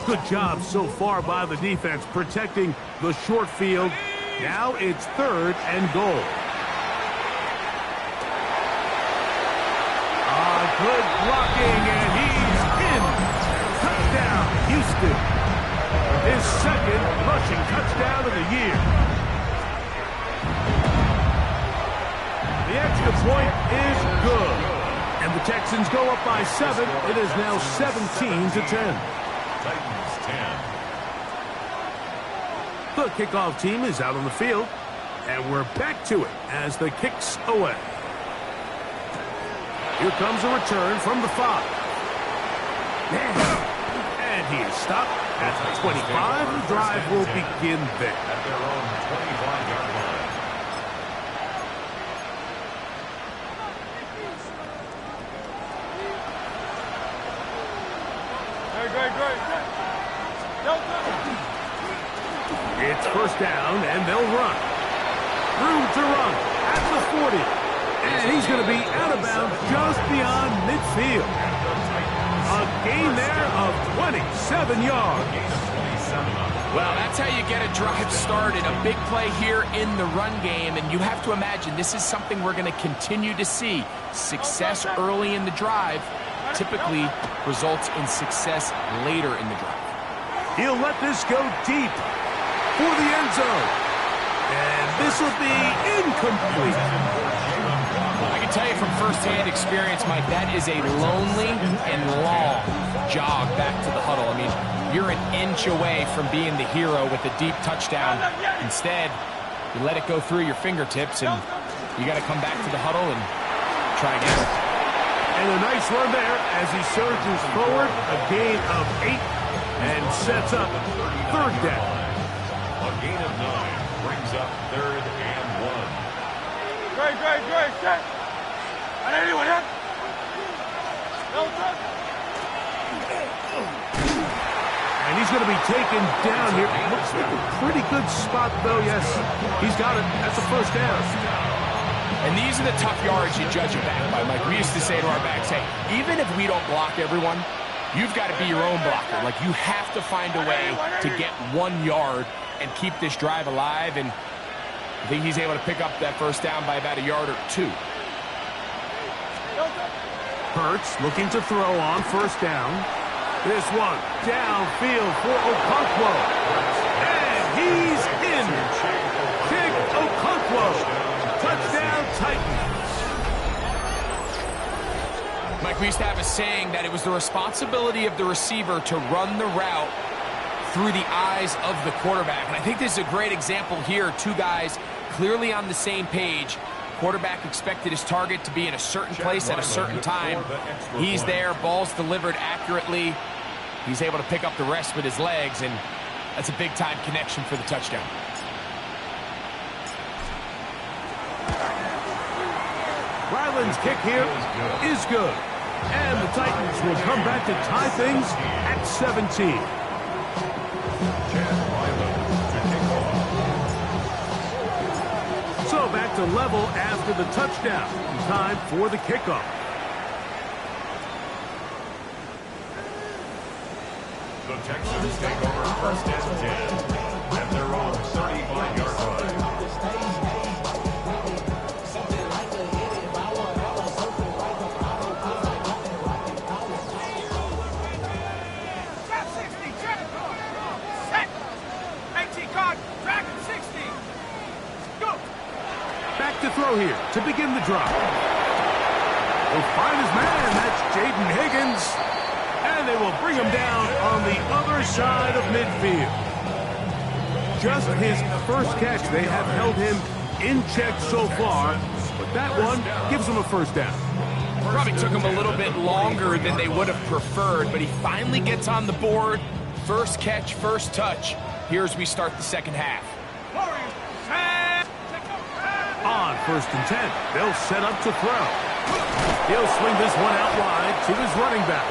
Good job so far by the defense protecting the short field. Now it's 3rd and goal. Good blocking, and he's in. Touchdown, Houston. His 2nd rushing touchdown of the year. The extra point is good. And the Texans go up by 7. It is now 17-10. Titans 10. The kickoff team is out on the field. And we're back to it as the kick's away. Here comes a return from the 5. And he is stopped at the 25. The drive will begin there. At their own 25-yard line. Great. It's 1st down, and they'll run. Room to run at the 40. And he's going to be out of bounds just beyond midfield. A gain there of 27 yards. Well, that's how you get a drive started. A big play here in the run game, and you have to imagine this is something we're going to continue to see. Success early in the drive typically results in success later in the drive. He'll let this go deep for the end zone. And this will be incomplete. I can tell you from firsthand experience, Mike, that is a lonely and long jog back to the huddle. I mean, you're an inch away from being the hero with a deep touchdown. Instead, you let it go through your fingertips, and you got to come back to the huddle and try again. And a nice run there as he surges forward, a gain of 8, and sets up 3rd down. A gain of 9 brings up 3rd and 1. Great. I need anyone here? And he's going to be taken down here. Looks like a pretty good spot, though. Yes, he's got it. That's a 1st down. And these are the tough yards you judge it back by. Like we used to say to our backs, hey, even if we don't block everyone, you've got to be your own blocker. Like you have to find a way to get 1 yard and keep this drive alive. And I think he's able to pick up that 1st down by about a yard or 2. Hurts looking to throw on 1st down. This one downfield for Okonkwo. And he's in. Kick Okonkwo. Touchdown, Titans. Mike, we used to have a saying that it was the responsibility of the receiver to run the route through the eyes of the quarterback. And I think this is a great example here. 2 guys clearly on the same page. Quarterback expected his target to be in a certain place at a certain time. He's there, ball's delivered accurately. He's able to pick up the rest with his legs, and that's a big-time connection for the touchdown. Ryland's kick here is good. And the Titans will come back to tie things at 17. So back to level after the touchdown. Time for the kickoff. The Texans take over first and 10 at their own 35-yard line. Back to throw here to begin the drive. He'll find his man. That's Jaden Higgins. And they will bring him down on the other side of midfield. Just his first catch. They have held him in check so far, but that one gives him a first down. Probably took him a little bit longer than they would have preferred, but he finally gets on the board. First catch, first touch. Here as we start the second half. On first and 10, they'll set up to throw. He'll swing this one out wide to his running back.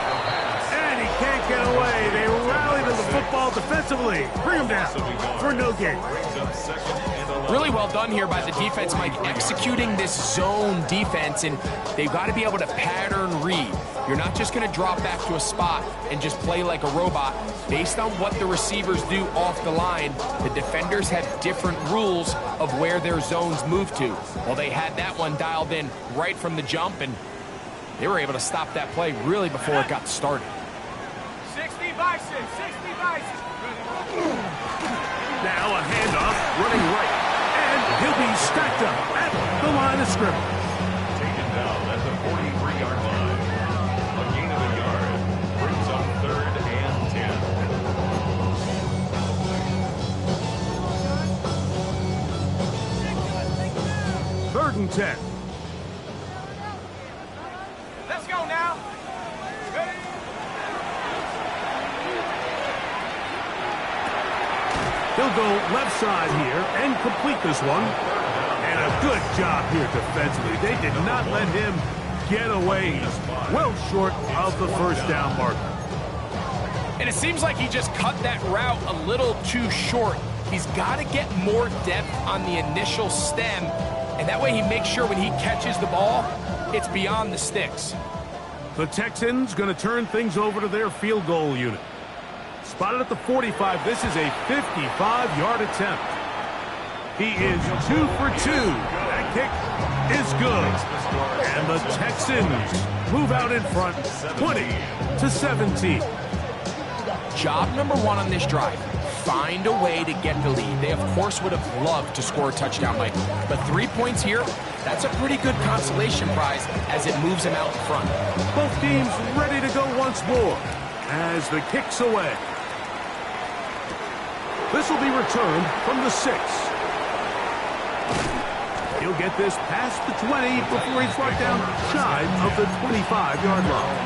And he can't get away. They rally to the football defensively. Bring him down for no gain. Really well done here by the defense, Mike, executing this zone defense, and they've got to be able to pattern read. You're not just going to drop back to a spot and just play like a robot. Based on what the receivers do off the line, the defenders have different rules of where their zones move to. Well, they had that one dialed in right from the jump, and they were able to stop that play really before it got started. 60 bison, 60 bison. Now a handoff running right. And he'll be stacked up at the line of scrimmage. Taken down at the 43-yard line. A gain of a yard brings up third and 10. Third and 10. Let's go now. Ready? He'll go left side here and complete this one. And a good job here defensively. They did not let him get away. He's well short of the first down marker. And it seems like he just cut that route a little too short. He's got to get more depth on the initial stem, and that way he makes sure when he catches the ball, it's beyond the sticks. The Texans going to turn things over to their field goal unit. Spotted at the 45. This is a 55-yard attempt. He is 2 for 2. That kick is good. And the Texans move out in front 20-17. Job number one on this drive, find a way to get the lead. They, of course, would have loved to score a touchdown, Mike. But 3 points here, that's a pretty good consolation prize as it moves them out in front. Both teams ready to go once more as the kick's away. This will be returned from the 6. He'll get this past the 20 before he's brought down shy of the 25-yard line.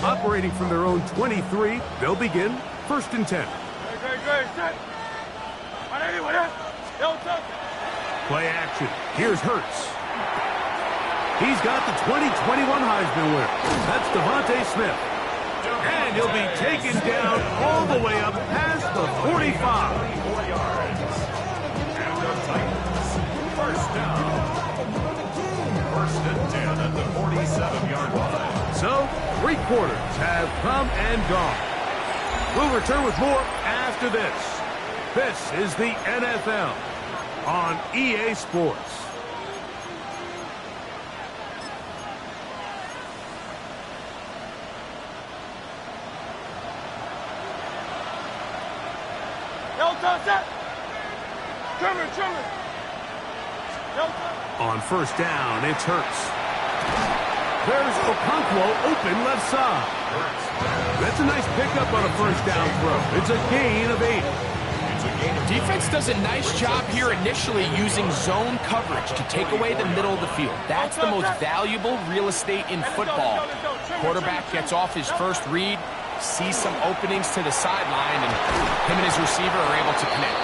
Operating from their own 23, they'll begin first and 10. Great, set. Play action. Here's Hurts. He's got the 2021 Heisman winner. That's Devontae Smith. And he'll be taken down all the way up past the 45. And the Titans, first down. First and 10 at the 47-yard line. So, 3 quarters have come and gone. We'll return with more after this. This is the NFL on EA Sports. On first down, it's Hurts. There's Okonkwo open left side. That's a nice pickup on a first down throw. It's a gain of 8. Defense does a nice job here initially using zone coverage to take away the middle of the field. That's the most valuable real estate in football. Quarterback gets off his first read, sees some openings to the sideline, and him and his receiver are able to connect.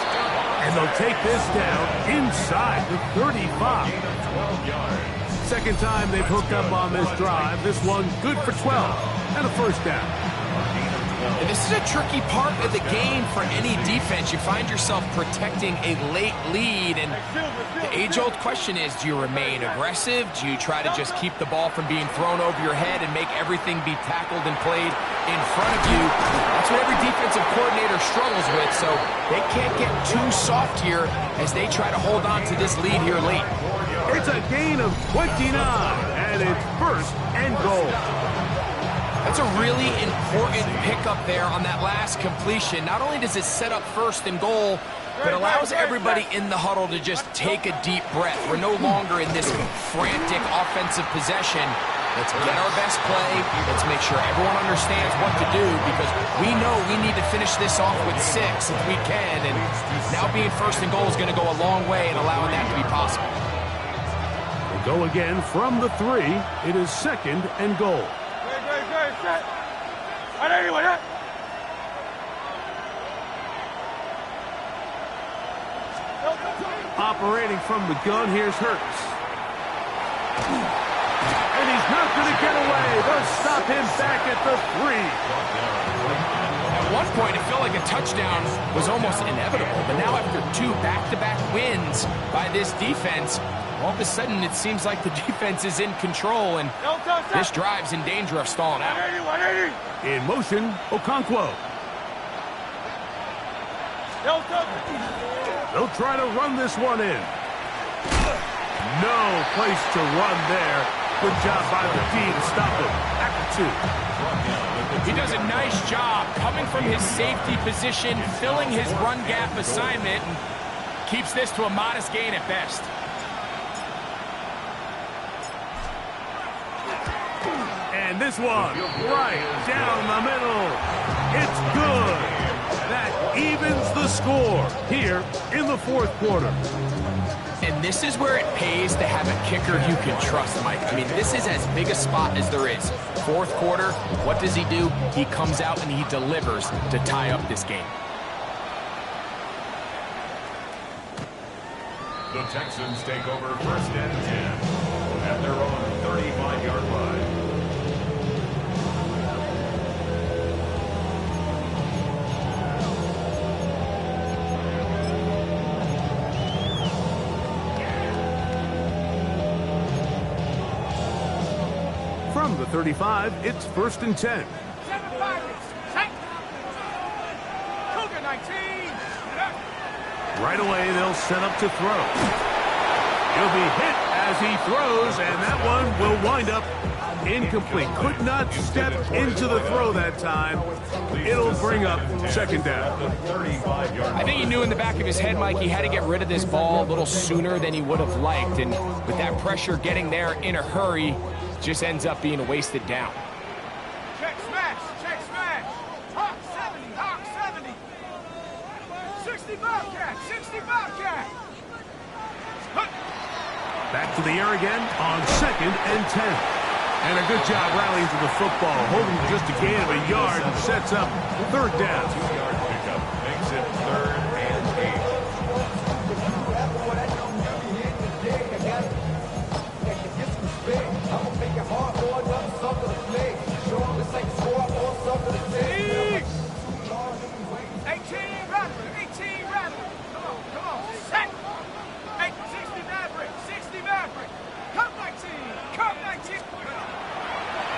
And they'll take this down inside the 35. 12 yards. Second time they've hooked up on this drive. This one good for 12 and a first down. And this is a tricky part of the game for any defense. You find yourself protecting a late lead, and the age-old question is, do you remain aggressive? Do you try to just keep the ball from being thrown over your head and make everything be tackled and played in front of you? That's what every defensive coordinator struggles with, so they can't get too soft here as they try to hold on to this lead here late. It's a gain of 29, and it's first and goal. That's a really important pickup there on that last completion. Not only does it set up first and goal, but allows everybody in the huddle to just take a deep breath. We're no longer in this frantic offensive possession. Let's get our best play. Let's make sure everyone understands what to do, because we know we need to finish this off with 6 if we can, and now being first and goal is going to go a long way in allowing that to be possible. We'll go again from the 3. It is second and goal. Set. Right, anyway, that. Operating from the gun, here's Hurts. And he's not going to get away. They'll stop him back at the 3. At one point, it felt like a touchdown was almost inevitable, but now after 2 back-to-back wins by this defense, all of a sudden it seems like the defense is in control, and this drive's in danger of stalling out. In motion, Okonkwo. They'll try to run this one in. No place to run there. Good job by the D to stop him. After 2. He does a nice job coming from his safety position, filling his run gap assignment, and keeps this to a modest gain at best. And this one, right down the middle. It's good. That evens the score here in the 4th quarter. And this is where it pays to have a kicker you can trust, Mike. I mean, this is as big a spot as there is. 4th quarter, what does he do? He comes out and he delivers to tie up this game. The Texans take over first and 10 at their own 35-yard line. From the 35, it's first and 10. 7-5. Cougar 19. Right away, they'll set up to throw. He'll be hit as he throws, and that one will wind up incomplete. Could not step into the throw that time. It'll bring up second down. I think he knew in the back of his head, Mike, he had to get rid of this ball a little sooner than he would have liked. And with that pressure getting there in a hurry, just ends up being a wasted down. Check smash. Hawk 70. 60 Bobcat. Back to the air again on second and 10. And a good job rallying to the football, holding just a gain of a yard and sets up third down. 2-yard pickup makes it 3rd and 8.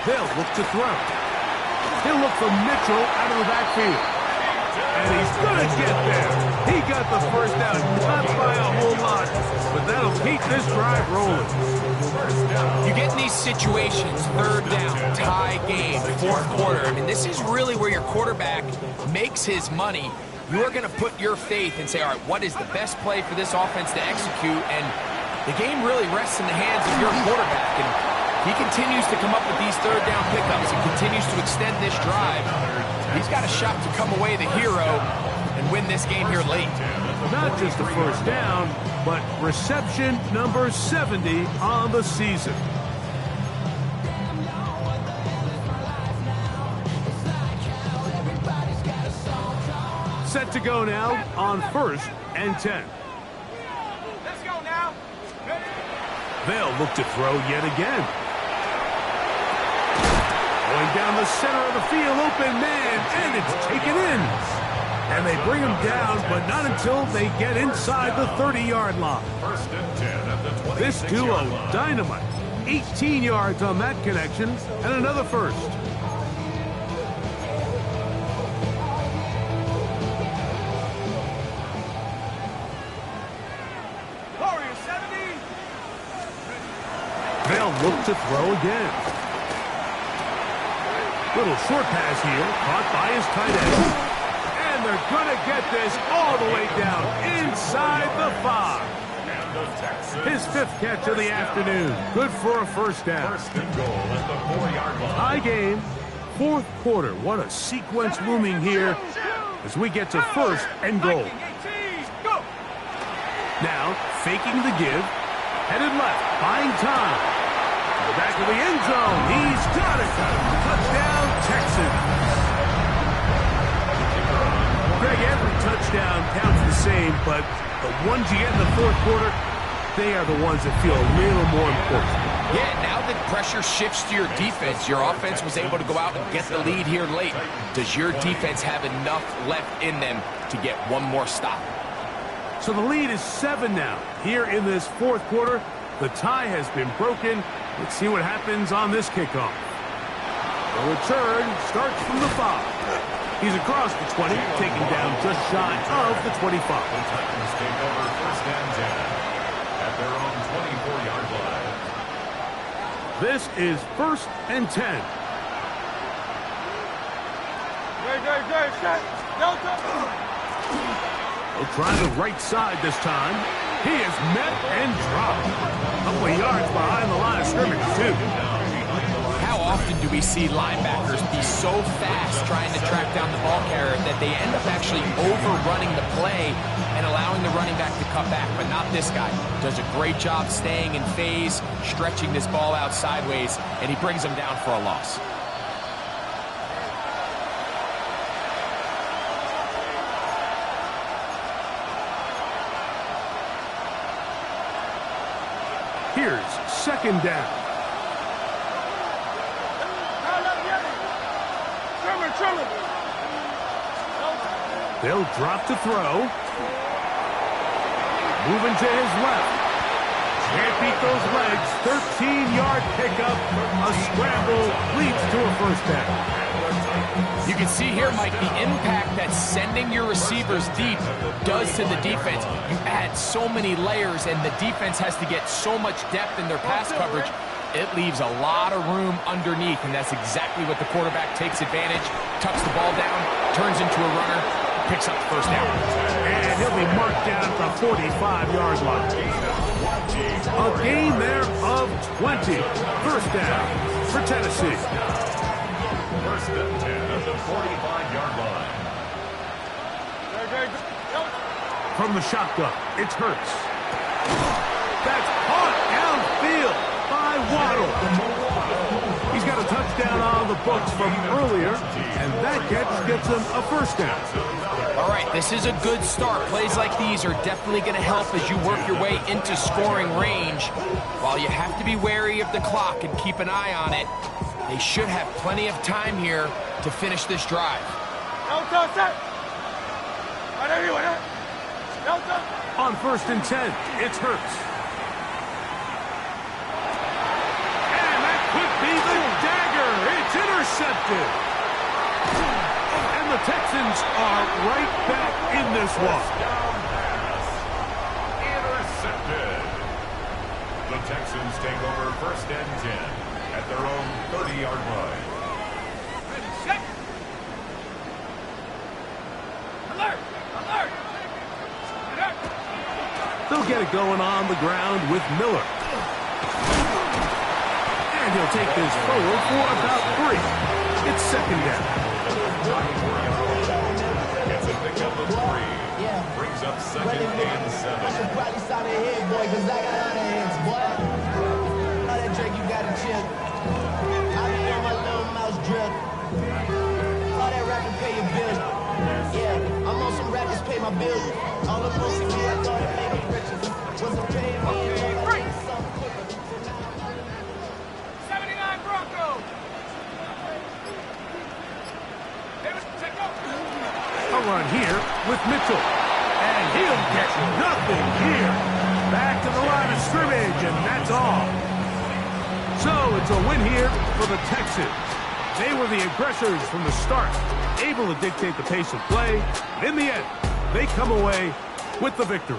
They'll look to throw. He'll look for Mitchell out of the backfield. And he's going to get there. He got the first down, not by a whole lot, but that'll keep this drive rolling. You get in these situations, 3rd down, tie game, 4th quarter. I mean, this is really where your quarterback makes his money. You are going to put your faith and say, all right, what is the best play for this offense to execute? And the game really rests in the hands of your quarterback. And he continues to come up with these 3rd down pickups and continues to extend this drive. He's got a shot to come away the hero and win this game here late. Not just a first down, but reception number 70 on the season. Set to go now on 1st and 10. Let's go now. They'll look to throw yet again. Going down the center of the field, open man, and it's taken in. And they bring him down, but not until they get inside the 30-yard line. 1st and 10 at the 26-yard line. This duo, dynamite. 18 yards on that connection, and another first. Warrior 70. They'll look to throw again. Little short pass here, caught by his tight end. And they're going to get this all the way down inside the 5. His 5th catch of the afternoon. Good for a first down. 1st and goal at the 4-yard line. High game, 4th quarter. What a sequence looming here as we get to 1st and goal. Now, faking the give, headed left, buying time. To the back of the end zone, he's got it. Touchdown, Texans. Greg, every touchdown counts the same, but the ones you get in the 4th quarter, they are the ones that feel a little more important. Yeah, now that pressure shifts to your defense, your offense was able to go out and get the lead here late. Does your defense have enough left in them to get one more stop? So the lead is 7 now. Here in this 4th quarter, the tie has been broken. Let's see what happens on this kickoff. The return starts from the 5. He's across the 20, taken down just shy of the 25. The Titans take over 1st and 10 at their own 24-yard line. This is 1st and 10. Great, shot. Delta. They'll try the right side this time. He is met and dropped. A couple of yards behind the line of scrimmage, too. How often do we see linebackers be so fast trying to track down the ball carrier that they end up actually overrunning the play and allowing the running back to cut back? But not this guy. Does a great job staying in phase, stretching this ball out sideways, and he brings him down for a loss. Here's 2nd down. They'll drop to throw. Moving to his left. Can't beat those legs. 13-yard pickup. A scramble leads to a first down. You can see here, Mike, the impact that sending your receivers deep does to the defense. You add so many layers, and the defense has to get so much depth in their pass coverage. It leaves a lot of room underneath, and that's exactly what the quarterback takes advantage, tucks the ball down, turns into a runner, picks up the first down. And he'll be marked down at the 45-yard line. A gain there of 20. First down for Tennessee. 1st and 10 at the 45-yard line. From the shotgun, it's Hurts. That's caught downfield by Waddle. He's got a touchdown on the books from earlier, and that catch gets him a first down. All right, this is a good start. Plays like these are definitely going to help as you work your way into scoring range. While you have to be wary of the clock and keep an eye on it, they should have plenty of time here to finish this drive. On 1st and 10, it's Hurts. And that could be the dagger. It's intercepted. And the Texans are right back in this one. Intercepted. The Texans take over 1st and 10 at their own 30-yard line. They'll get it going on the ground with Miller. And he'll take this forward for about 3. It's 2nd down. Gets a pickup of 3. Brings up 2nd and 7. I should probably stop it here, boy, because I got other hands, boy. All that drink you got to chill. I be on my little mouse drip. All that rapping pay your bill. Yeah, I'm on some rap just pay my bills. All the pussy me, I thought it made me richer. Wasn't paying me, Okay, I great. did something quicker. 79 Broncos. Davis, check up. A run here with Mitchell. And he'll get nothing here. Back to the line of scrimmage, and that's all. So it's a win here for the Texans. They were the aggressors from the start, able to dictate the pace of play. And in the end, they come away with the victory.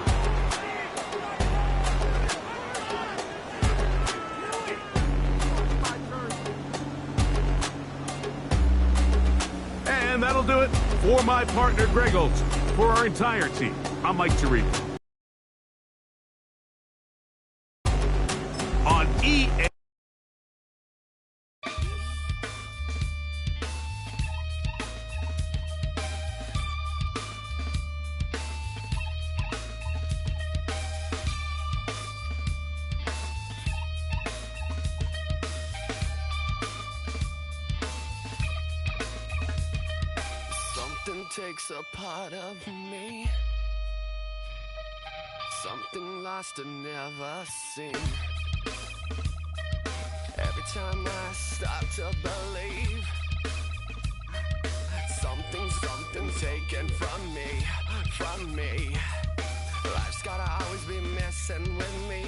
And that'll do it for my partner, Greg Olson. For our entire team, I'm Mike Tirico. On EA. Something takes a part of me, something lost and never seen. Every time I start to believe, something taken from me. Life's gotta always be messing with me.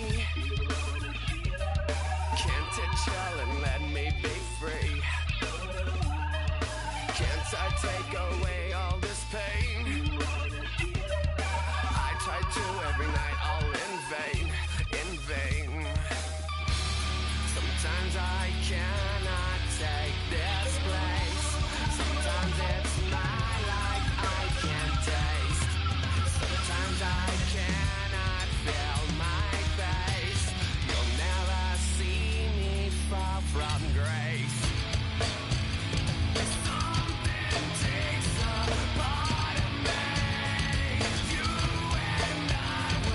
Can't it chill and let me be free? Can't I take away all this pain? I try to every night, all in vain. Sometimes I cannot take this place. Sometimes it's my life I can't taste. Sometimes I cannot feel my face. You'll never see me fall from grace. Takes a part of me. You and I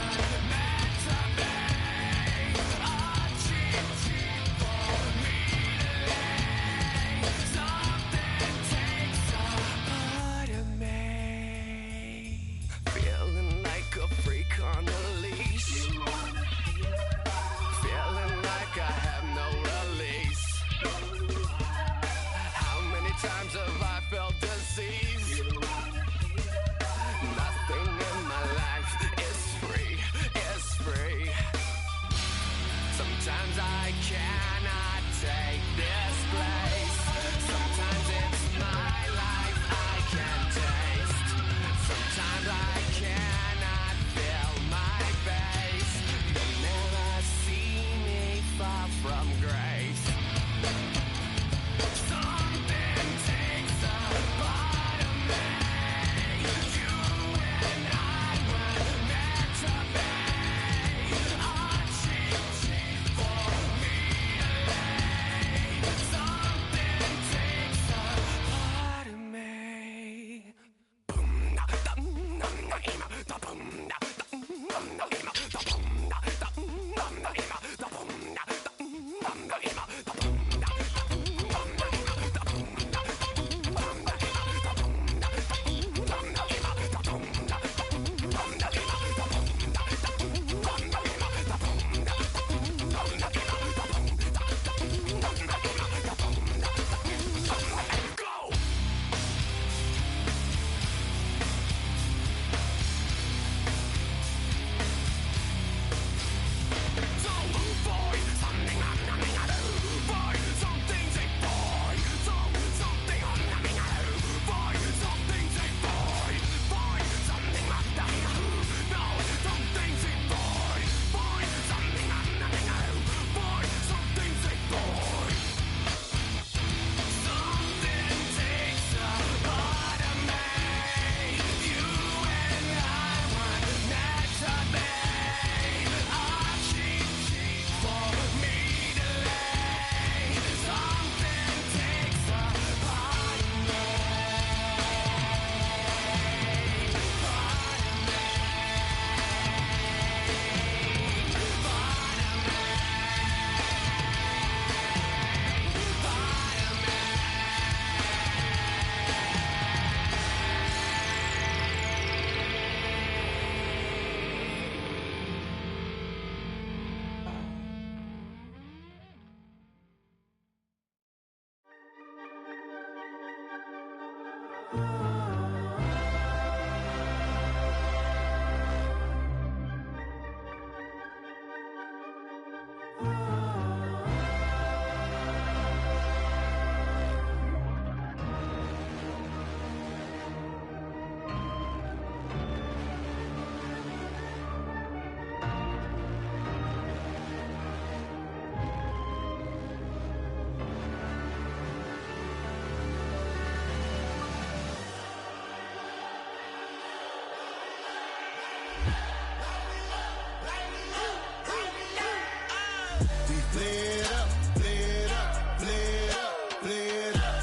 Play it up, play it up, play it up, play it up.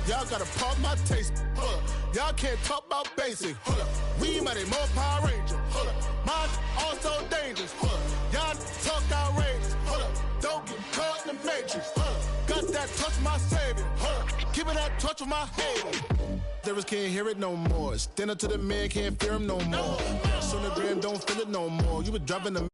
Y'all gotta pump my taste. Hold up. Y'all can't talk about basic. Hold up. We might more Power Ranger. Hold up. Mine also dangerous. Hold up. Y'all talk outrageous. Hold up. Don't get caught in the matrix. Hold up. Got that touch my savior. Hold up. Keeping that touch with my haters. There can't hear it no more. Stand up to the man, can't fear him no more. Son of Grand, don't feel it no more. You been driving the